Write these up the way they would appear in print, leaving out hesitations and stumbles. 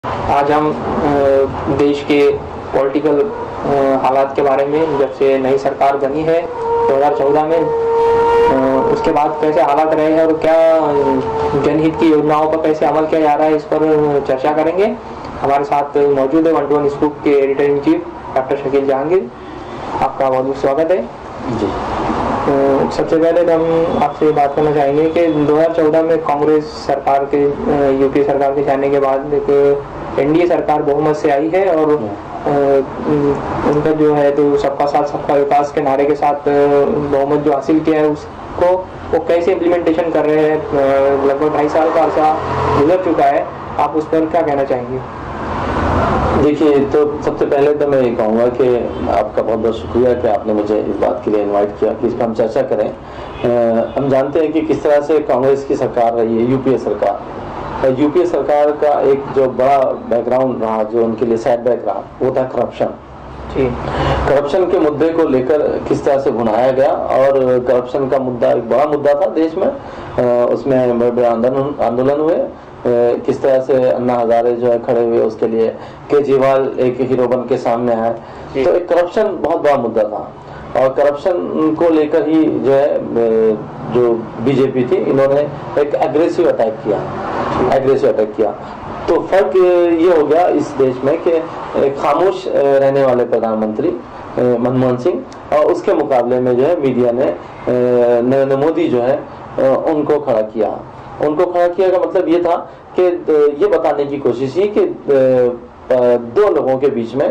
आज हम देश के पॉलिटिकल हालात के बारे में, जब से नई सरकार बनी है 2014 में, उसके बाद कैसे हालात रहे हैं और क्या जनहित की योजनाओं पर कैसे अमल किया जा रहा है, इस पर चर्चा करेंगे। हमारे साथ मौजूद है 121 स्कूप के editor in chief doctor Shakeel Jahangir. आपका बहुत बहुत स्वागत है जी। सबसे पहले तो हम आपसे बात करना चाहेंगे कि 2014 में कांग्रेस सरकार के, यूपीए सरकार के जाने के बाद एक एनडीए सरकार बहुमत से आई है और उनका जो है तो सबका साथ सबका विकास के नारे के साथ बहुमत जो हासिल किया है उसको वो कैसे इम्प्लीमेंटेशन कर रहे हैं। लगभग 2.5 साल का अर्सा गुजर चुका है, आप उस पर क्या कहना चाहेंगे? देखिए, तो सबसे पहले तो मैं ये कहूँगा कि आपका बहुत बहुत शुक्रिया कि आपने मुझे इस बात के लिए इनवाइट किया कि इस पर हम चर्चा करें। हम जानते हैं कि किस तरह से कांग्रेस की सरकार रही है, यूपीए सरकार। यूपीए सरकार का एक जो बड़ा बैकग्राउंड रहा, जो उनके लिए सैड बैक रहा, वो था करप्शन। करप्शन के मुद्दे को लेकर किस तरह से भुनाया गया, और करप्शन का मुद्दा एक बड़ा मुद्दा था देश में। उसमें बड़े बड़े आंदोलन हुए। किस तरह से अन्ना हजारे जो है खड़े हुए उसके लिए, केजरीवाल एक हीरो बन के सामने आए। तो एक करप्शन बहुत बड़ा मुद्दा था, और करप्शन को लेकर ही जो है जो बीजेपी थी, इन्होंने एक एग्रेसिव अटैक किया। तो फर्क ये हो गया इस देश में कि खामोश रहने वाले प्रधानमंत्री मनमोहन सिंह, और उसके मुकाबले में जो है मीडिया ने नरेंद्र मोदी जो है उनको खड़ा किया का मतलब ये था कि ये बताने की कोशिश की कि दो लोगों के बीच में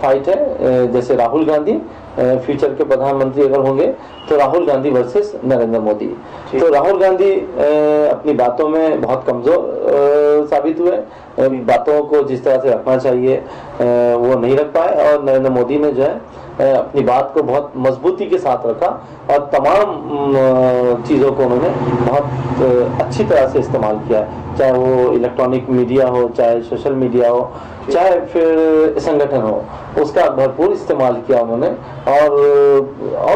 फाइट है। जैसे राहुल गांधी फ्यूचर के प्रधानमंत्री अगर होंगे तो राहुल गांधी वर्सेस नरेंद्र मोदी। तो राहुल गांधी अपनी बातों में बहुत कमजोर साबित हुए। बातों को जिस तरह से रखना चाहिए वो नहीं रख पाए, और नरेंद्र मोदी ने जो है अपनी बात को बहुत मजबूती के साथ रखा, और तमाम चीज़ों को उन्होंने बहुत अच्छी तरह से इस्तेमाल किया, चाहे वो इलेक्ट्रॉनिक मीडिया हो, चाहे सोशल मीडिया हो, चाहे फिर संगठन हो, उसका भरपूर इस्तेमाल किया उन्होंने। और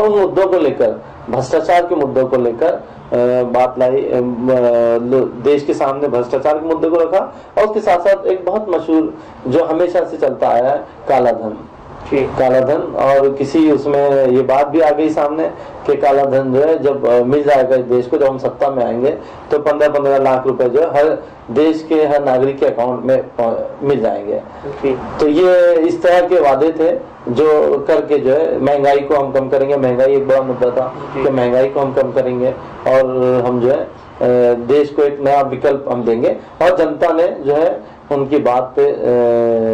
उन मुद्दों को लेकर, भ्रष्टाचार के मुद्दों को लेकर बात लाई, देश के सामने भ्रष्टाचार के मुद्दे को रखा, और उसके साथ साथ एक बहुत मशहूर जो हमेशा से चलता आया है, काला धन। और किसी उसमें ये बात भी आ गई सामने कि काला धन जो है जब मिल जाएगा इस देश को, जब हम सत्ता में आएंगे तो 15-15 लाख रुपए जो है हर देश के हर नागरिक के अकाउंट में मिल जाएंगे। तो ये इस तरह के वादे थे जो करके जो है महंगाई को हम कम करेंगे। महंगाई एक बड़ा मुद्दा था कि महंगाई को हम कम करेंगे, और हम जो है देश को एक नया विकल्प हम देंगे। और जनता ने जो है उनकी बात पे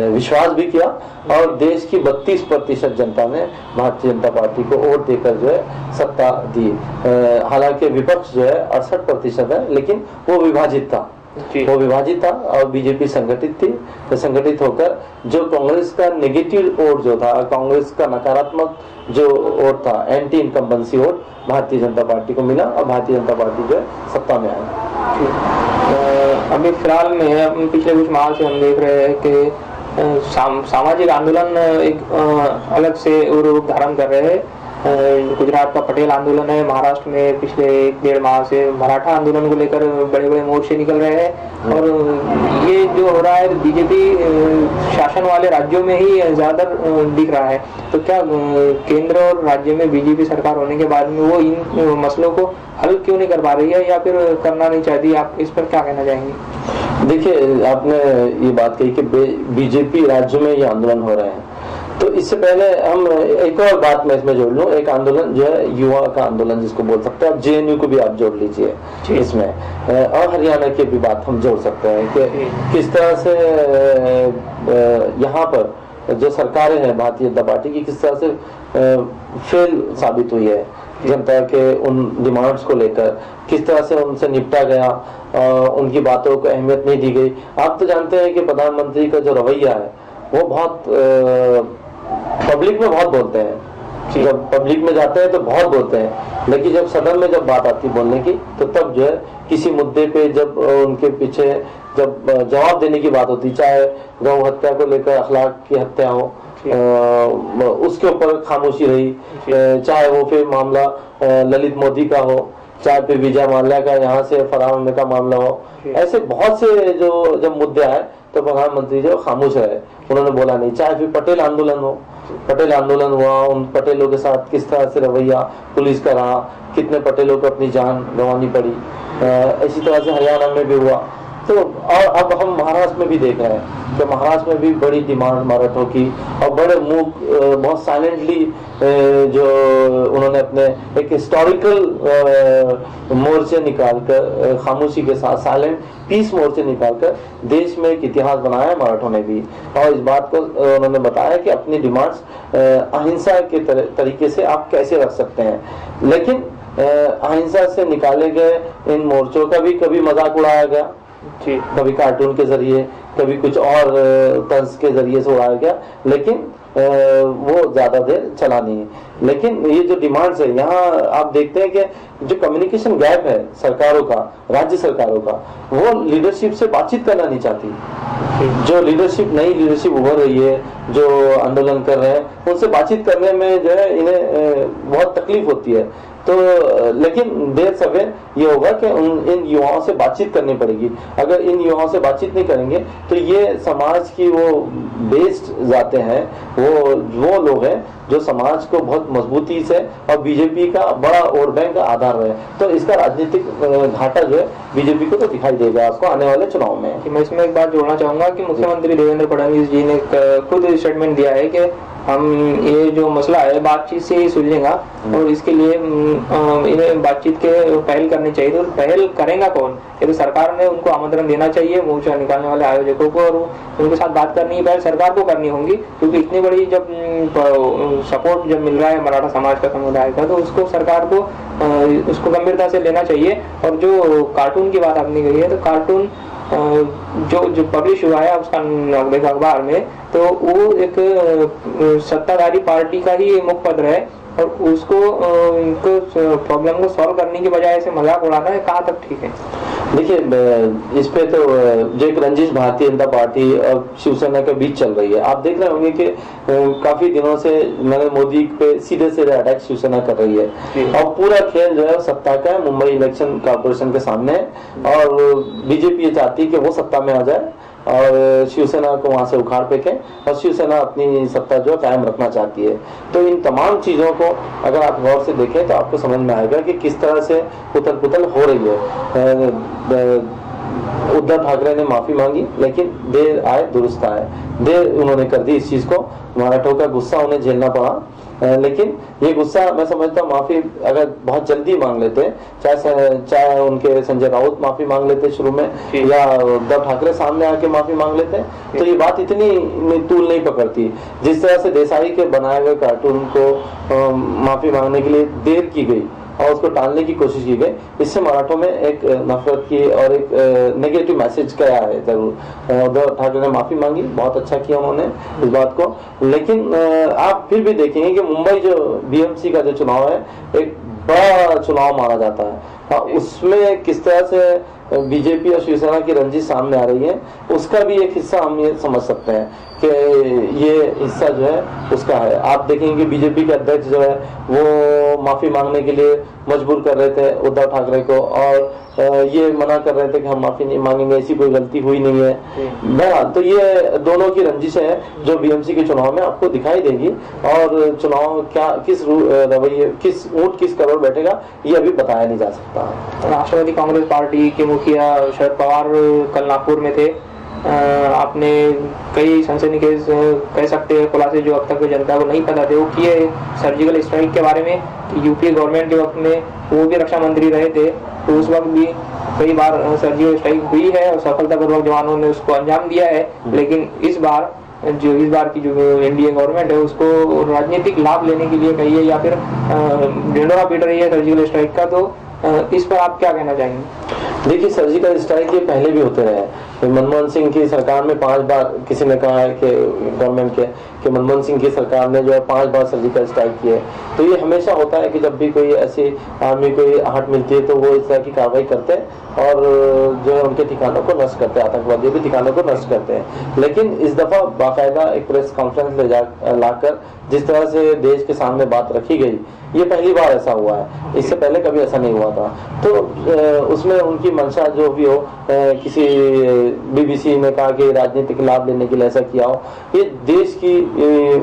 विश्वास भी किया, और देश की 32% जनता ने भारतीय जनता पार्टी को वोट देकर जो है सत्ता दी। हालांकि विपक्ष जो है 68% है, लेकिन वो विभाजित था, और बीजेपी संगठित थी। तो संगठित होकर जो कांग्रेस का नेगेटिव वोट जो था, कांग्रेस का नकारात्मक जो वोट था, anti incumbency vote, Bharatiya Janata party को मिला, और भारतीय जनता पार्टी जो है सत्ता में आई। अभी फिलहाल में पिछले कुछ माह से हम देख रहे हैं कि सामाजिक आंदोलन एक अलग से रूप धारण कर रहे हैं। गुजरात का पटेल आंदोलन है, महाराष्ट्र में पिछले 1-1.5 माह से मराठा आंदोलन को लेकर बड़े बड़े मोर्चे निकल रहे हैं, और ये जो हो रहा है बीजेपी शासन वाले राज्यों में ही ज्यादा दिख रहा है। तो क्या केंद्र और राज्य में बीजेपी सरकार होने के बाद में वो इन मसलों को हल क्यों नहीं कर पा रही है, या फिर करना नहीं चाहती? आप इस पर क्या कहना चाहेंगे? देखिए, आपने ये बात कही कि बीजेपी राज्यों में ये आंदोलन हो रहे हैं, तो इससे पहले हम एक और बात मैं इसमें जोड़ लूं। एक आंदोलन जो है युवा का आंदोलन जिसको बोल सकते हैं, आप जेएनयू को भी आप जोड़ लीजिए इसमें, और हरियाणा की भी बात हम जोड़ सकते हैं कि किस तरह से यहाँ पर जो सरकारें हैं भारतीय जनता पार्टी की, किस तरह से फेल साबित हुई है। जनता के उन डिमांड्स को लेकर किस तरह से उनसे निपटा गया, उनकी बातों को अहमियत नहीं दी गई। आप तो जानते हैं कि प्रधानमंत्री का जो रवैया है वो बहुत पब्लिक में बहुत बोलते हैं, जब पब्लिक में जाते हैं तो बहुत बोलते हैं, लेकिन जब सदन में जब बात आती बोलने की, तो तब जो है किसी मुद्दे पे जब उनके पीछे जब जवाब देने की बात होती, चाहे गौ हत्या को लेकर अखलाक की हत्या हो, उसके ऊपर खामोशी रही, चाहे वो फिर मामला ललित मोदी का हो, चाहे फिर विजय माल्या का यहाँ से फरार होने का मामला हो। ऐसे बहुत से जो जब मुद्दे आए तो प्रधानमंत्री जो खामोश रहे, उन्होंने बोला नहीं। चाहे फिर पटेल आंदोलन हुआ, उन पटेलों के साथ किस तरह से रवैया पुलिस का रहा, कितने पटेलों को अपनी जान गंवानी पड़ी, इसी तरह से हरियाणा में भी हुआ। तो और अब हम महाराष्ट्र में भी देख रहे हैं कि महाराष्ट्र में भी बड़ी डिमांड मराठों की, और बड़े बहुत साइलेंटली जो उन्होंने अपने एक हिस्टोरिकल मोर्चे निकालकर, खामोशी के साथ साइलेंट पीस मोर्चे निकालकर देश में एक इतिहास बनाया है मराठों ने भी। और इस बात को उन्होंने बताया कि अपनी डिमांड्स अहिंसा के तरीके से आप कैसे रख सकते हैं। लेकिन अहिंसा से निकाले गए इन मोर्चों का भी कभी मजाक उड़ाया गया, कभी कार्टून के जरिए, कभी कुछ और तंज के जरिए से उड़ाया गया, लेकिन वो ज्यादा देर चला नहीं। लेकिन ये जो डिमांड्स है, यहाँ आप देखते हैं कि जो कम्युनिकेशन गैप है सरकारों का, राज्य सरकारों का, वो लीडरशिप से बातचीत करना नहीं चाहती। जो लीडरशिप, नई लीडरशिप उभर रही है, जो आंदोलन कर रहे हैं, उनसे बातचीत करने में जो है इन्हें बहुत तकलीफ होती है। तो लेकिन देर सवेर ये होगा कि इन युवाओं से बातचीत करनी पड़ेगी। अगर इन युवाओं से बातचीत नहीं करेंगे तो ये समाज की वो बेस्ड जाते हैं, वो लोग हैं जो समाज को बहुत मजबूती से, और बीजेपी का बड़ा वोट बैंक का आधार है। तो इसका राजनीतिक घाटा जो है बीजेपी को तो दिखाई देगा आपको आने वाले चुनाव में। मैं इसमें एक बात जोड़ना चाहूंगा कि मुख्यमंत्री देवेंद्र फडणवीस जी ने खुद स्टेटमेंट दिया है कि हम ये जो मसला है बातचीत से ही सुलझेगा, और इसके लिए इन्हें बातचीत के पहल करनी चाहिए। तो पहल करेगा कौन? ये तो सरकार ने उनको आमंत्रण देना चाहिए, मोर्चा निकालने वाले आयोजकों को, और उनके साथ बात करनी है, पहल सरकार को करनी होगी। क्योंकि इतनी बड़ी जब सपोर्ट जब मिल रहा है मराठा समाज का, समुदाय का, तो उसको सरकार को उसको गंभीरता से लेना चाहिए। और जो कार्टून की बात आपने कही है, तो कार्टून जो पब्लिश हुआ है उसका अखबार में, तो वो एक सत्ताधारी पार्टी का ही मुखपत्र है, और उसको प्रॉब्लम को सॉल्व करने की बजाय ऐसे मजाक उड़ाना है, कहाँ तक ठीक है? देखिए, इस पे तो जो एक रंजिश भारतीय जनता पार्टी और शिवसेना के बीच चल रही है। आप देख रहे होंगे कि काफी दिनों से नरेंद्र मोदी पे सीधे सीधे अटैक शिवसेना कर रही है, और पूरा खेल जो है सत्ता का है, मुंबई इलेक्शन कॉर्पोरेशन के सामने है। और बीजेपी ये चाहती है कि वो सत्ता में आ जाए और शिवसेना को वहां से उखाड़ फेंके, और शिवसेना अपनी सत्ता जो कायम रखना चाहती है। तो इन तमाम चीजों को अगर आप गौर से देखें तो आपको समझ में आएगा कि किस तरह से उथल पुथल हो रही है। उद्धव ठाकरे ने माफी मांगी, लेकिन देर आए दुरुस्त आए, देर उन्होंने कर दी इस चीज को। मराठों का गुस्सा उन्हें झेलना पड़ा, लेकिन ये गुस्सा मैं समझता हूँ माफी अगर बहुत जल्दी मांग लेते, चाहे उनके संजय राउत माफी मांग लेते शुरू में, या उद्धव ठाकरे सामने आके माफी मांग लेते, तो ये बात इतनी तूल नहीं पकड़ती। जिस तरह से देसाई के बनाए हुए कार्टून को माफी मांगने के लिए देर की गई और उसको टालने की कोशिश की गई, इससे मराठों में एक नफरत की और एक नेगेटिव मैसेज गया है। जरूर उद्धव ठाकरे ने माफी मांगी, बहुत अच्छा किया उन्होंने इस बात को। लेकिन आप फिर भी देखेंगे कि मुंबई जो बीएमसी का जो चुनाव है, एक बड़ा चुनाव माना जाता है। उसमें किस तरह से बीजेपी और शिवसेना की रंजिश सामने आ रही है, उसका भी एक हिस्सा हम ये समझ सकते हैं कि ये हिस्सा जो है उसका है। आप देखेंगे बीजेपी के अध्यक्ष जो है वो माफी मांगने के लिए मजबूर कर रहे थे उद्धव ठाकरे को, और ये मना कर रहे थे कि हम माफी नहीं मांगेंगे, ऐसी कोई गलती हुई नहीं है। बहरहाल तो ये दोनों की रंजिश है जो बीएमसी के चुनाव में आपको दिखाई देगी, और चुनाव क्या किस रवैये, किस ऊंट किस करोड़ बैठेगा, ये अभी बताया नहीं जा सकता। राष्ट्रवादी कांग्रेस पार्टी के मुखिया शरद पवार कल नागपुर में थे। आपने कई सनसनीखेज कह सकते हैं खुलासे जो अब तक जनता को नहीं पता थे वो किए सर्जिकल स्ट्राइक के बारे में। यूपीए गवर्नमेंट के वक्त में वो भी रक्षा मंत्री रहे थे, तो उस वक्त भी कई बार सर्जिकल स्ट्राइक हुई है और सफलतापूर्वक जवानों ने उसको अंजाम दिया है। लेकिन इस बार की जो एनडीए गवर्नमेंट है उसको राजनीतिक लाभ लेने के लिए कहिए या फिर ढिंढोरा पीट रही है सर्जिकल स्ट्राइक का, तो इस पर आप क्या कहना चाहेंगे? देखिए, सर्जिकल स्ट्राइक ये पहले भी होते रहे। मनमोहन सिंह की सरकार में 5 बार किसी ने कहा है कि गवर्नमेंट के कि मनमोहन सिंह की सरकार ने जो है 5 बार सर्जिकल स्ट्राइक किए। तो ये हमेशा होता है कि जब भी कोई ऐसी आर्मी कोई आहट मिलती है तो वो इस तरह की कार्रवाई करते हैं और जो है उनके ठिकानों को नष्ट करते हैं, आतंकवादियों के ठिकानों को नष्ट करते हैं। लेकिन इस दफा बाकायदा एक प्रेस कॉन्फ्रेंस लाकर जिस तरह से देश के सामने बात रखी गई ये पहली बार ऐसा हुआ है, इससे पहले कभी ऐसा नहीं हुआ था। तो उसमें उनकी मंशा जो भी हो, किसी BBC ने कहा कि राजनीतिक लाभ लेने के लिए ऐसा किया हो, ये देश की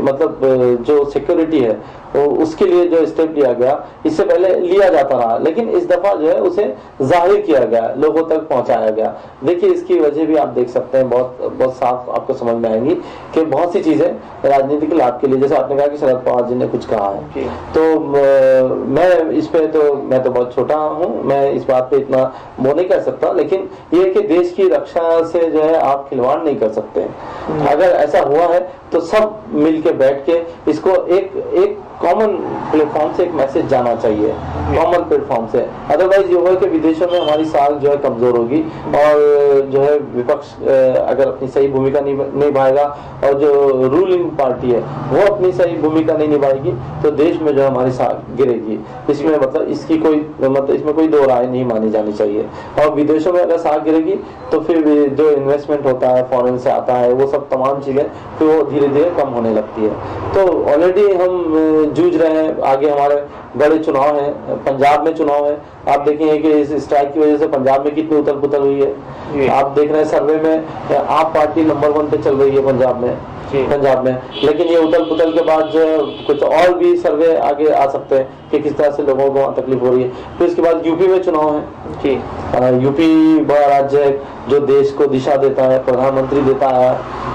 मतलब जो सिक्योरिटी है उसके लिए जो स्टेप लिया गया, इससे पहले लिया जाता रहा, लेकिन इस दफा जो है उसे जाहिर किया गया, लोगों तक पहुंचाया गया। देखिए इसकी वजह भी आप देख सकते हैं, बहुत साफ आपको समझ में आएंगी कि बहुत सी चीजें राजनीतिक लाभ के लिए, जैसे आपने कहा कि शरद पवार जी ने कुछ कहा है, तो मैं इस पे मैं तो बहुत छोटा हूं, मैं इस बात पे इतना वो नहीं कर सकता, लेकिन ये कि देश की रक्षा से जो है आप खिलवाड़ नहीं कर सकते। अगर ऐसा हुआ है तो सब मिलके बैठ के इसको एक कॉमन प्लेटफॉर्म से एक मैसेज जाना चाहिए, कॉमन प्लेटफॉर्म से। अदरवाइज ये होगा कि विदेशों में हमारी साख जो है कमजोर होगी और जो है विपक्ष अगर अपनी सही भूमिका निभाएगा और जो रूलिंग पार्टी है वो अपनी सही भूमिका नहीं निभाएगी तो देश में जो है हमारी साख गिरेगी। इसमें मतलब इसकी कोई मतलब इसमें कोई दो राय नहीं मानी जानी चाहिए। और विदेशों में अगर साख गिरेगी तो फिर जो इन्वेस्टमेंट होता है फॉरेन से आता है, वो सब तमाम चीजें फिर वो धीरे धीरे कम होने लगती है। तो ऑलरेडी हम जूझ रहे हैं, आगे हमारे बड़े चुनाव हैं, पंजाब में चुनाव है, आप देखेंगे कि इस स्ट्राइक की वजह से पंजाब में कितनी उथल पुथल हुई है। आप देख रहे हैं सर्वे में आप पार्टी नंबर 1 पे चल रही है पंजाब में, लेकिन ये उथल पुथल के बाद जो कुछ और भी सर्वे आगे आ सकते हैं कि किस तरह से लोगों को तकलीफ हो रही है। फिर इसके बाद यूपी में चुनाव है, यूपी बड़ा राज्य है जो देश को दिशा देता है, प्रधानमंत्री देता है,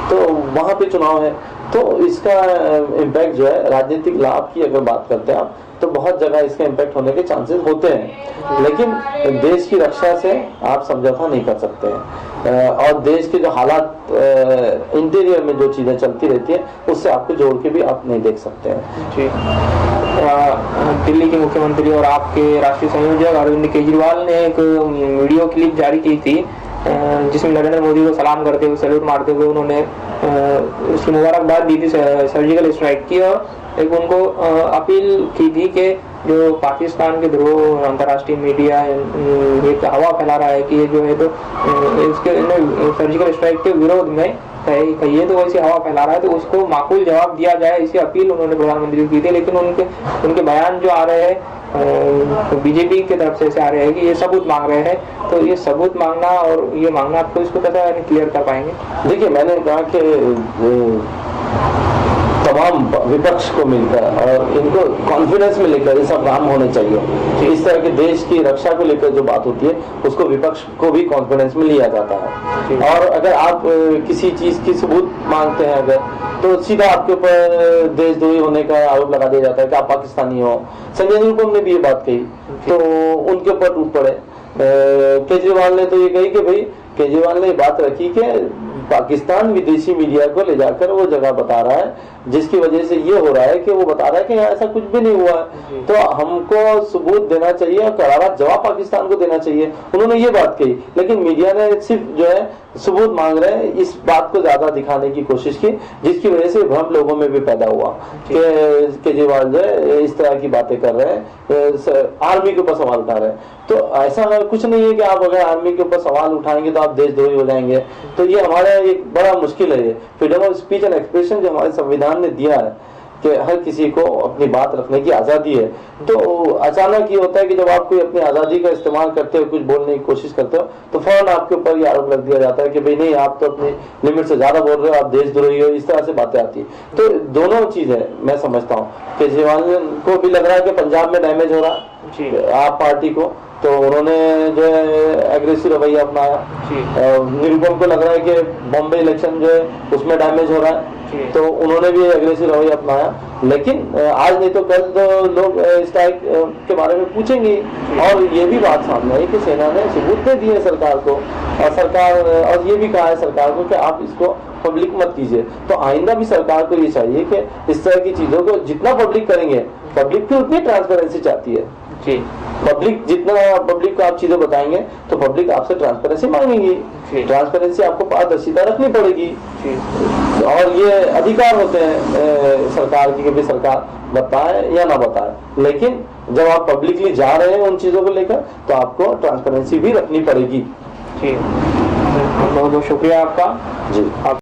तो वहां पे चुनाव है। तो इसका इम्पैक्ट जो है राजनीतिक लाभ की अगर बात करते हैं आप, तो बहुत जगह इसका इम्पैक्ट होने के चांसेस होते हैं, लेकिन देश की रक्षा से आप समझौता नहीं कर सकते हैं। और देश के जो हालात इंटीरियर में जो चीजें चलती रहती है उससे आपको जोड़ के भी आप नहीं देख सकते हैं। जी, दिल्ली के मुख्यमंत्री और आपके राष्ट्रीय संयोजक अरविंद केजरीवाल ने एक वीडियो क्लिप जारी की थी जिसमें नरेंद्र मोदी को सलाम करते हुए, सैल्यूट मारते हुए उन्होंने उसकी मुबारकबाद दी थी सर्जिकल स्ट्राइक की, और एक उनको अपील की थी कि जो पाकिस्तान के द्रोह अंतर्राष्ट्रीय मीडिया एक हवा फैला रहा है कि ये जो है तो इसके सर्जिकल स्ट्राइक के विरोध में कहिए तो वैसी हवा फैला रहा है, तो उसको माकूल जवाब दिया जाए, इसी अपील उन्होंने प्रधानमंत्री को की थी। लेकिन उनके बयान जो आ रहे हैं बीजेपी की तरफ से ऐसे आ रहे हैं कि ये सबूत मांग रहे हैं, तो ये सबूत मांगना और ये मांगना आपको इसको कैसे क्लियर कर पाएंगे? देखिए मैंने कहा कि तमाम विपक्ष को मिलकर और इनको कॉन्फिडेंस में लेकर ये सब काम होने चाहिए। इस तरह के देश की रक्षा को लेकर जो बात होती है उसको विपक्ष को भी कॉन्फिडेंस में लिया जाता है। और अगर आप किसी चीज की सबूत मांगते हैं अगर, तो सीधा आपके ऊपर देशद्रोही होने का आरोप लगा दिया जाता है कि आप पाकिस्तानी हो। संजय निरुपम ने भी ये बात कही तो उनके ऊपर टूट पड़े। केजरीवाल ने तो ये कही कि भाई केजरीवाल ने बात रखी कि पाकिस्तान विदेशी मीडिया को ले जाकर वो जगह बता रहा है जिसकी वजह से ये हो रहा है कि वो बता रहा है कि यहाँ ऐसा कुछ भी नहीं हुआ है, तो हमको सबूत देना चाहिए और करारा जवाब पाकिस्तान को देना चाहिए। उन्होंने ये बात कही, लेकिन मीडिया ने सिर्फ जो है सबूत मांग रहे हैं, इस बात को ज्यादा दिखाने की कोशिश की, जिसकी वजह से भ्रम लोगों में भी पैदा हुआ कि केजरीवाल जो है इस तरह की बातें कर रहे हैं, आर्मी के ऊपर सवाल उठा रहे हैं। तो ऐसा कुछ नहीं है कि आप अगर आर्मी के ऊपर सवाल उठाएंगे तो आप देशद्रोही हो जाएंगे। तो ये हमारा एक बड़ा मुश्किल है। ये freedom of speech and expression जो हमारे संविधान ने दिया है कि हर किसी को अपनी बात रखने की आजादी है, तो अचानक ये होता है कि जब आप कोई अपनी आजादी का इस्तेमाल करते हो, कुछ बोलने की कोशिश करते हो, तो फौरन आपके ऊपर ये आरोप लग दिया जाता है कि भाई नहीं आप तो अपनी लिमिट से ज्यादा बोल रहे हो, आप देशद्रोही हो, इस तरह से बातें आती है। तो दोनों चीजें मैं समझता हूँ। केजरीवाल को भी लग रहा है कि पंजाब में डैमेज हो रहा है आप पार्टी को, तो उन्होंने जो है एग्रेसिव रवैया अपनाया। निरुपम को लग रहा है कि बॉम्बे इलेक्शन जो है उसमें डैमेज हो रहा है, तो उन्होंने भी एग्रेसिव रवैया अपनाया। लेकिन आज नहीं तो कल तो लोग स्ट्राइक के बारे में पूछेंगे। और ये भी बात सामने है कि सेना ने सबूत दे दिए सरकार को, और सरकार और ये भी कहा है सरकार को कि आप इसको पब्लिक मत कीजिए। तो आइंदा भी सरकार को ये चाहिए कि इस तरह की चीजों को जितना पब्लिक करेंगे, पब्लिक की उतनी ट्रांसपेरेंसी चाहती है जी। पब्लिक जितना पब्लिक को आप चीजें बताएंगे तो पब्लिक आपसे ट्रांसपेरेंसी मांगेगी, ट्रांसपेरेंसी आपको पारदर्शिता रखनी पड़ेगी। और ये अधिकार होते हैं सरकार की कि भी सरकार बताए या ना बताए, लेकिन जब आप पब्लिकली जा रहे हैं उन चीजों को लेकर तो आपको ट्रांसपेरेंसी भी रखनी पड़ेगी। बहुत बहुत शुक्रिया आपका जी।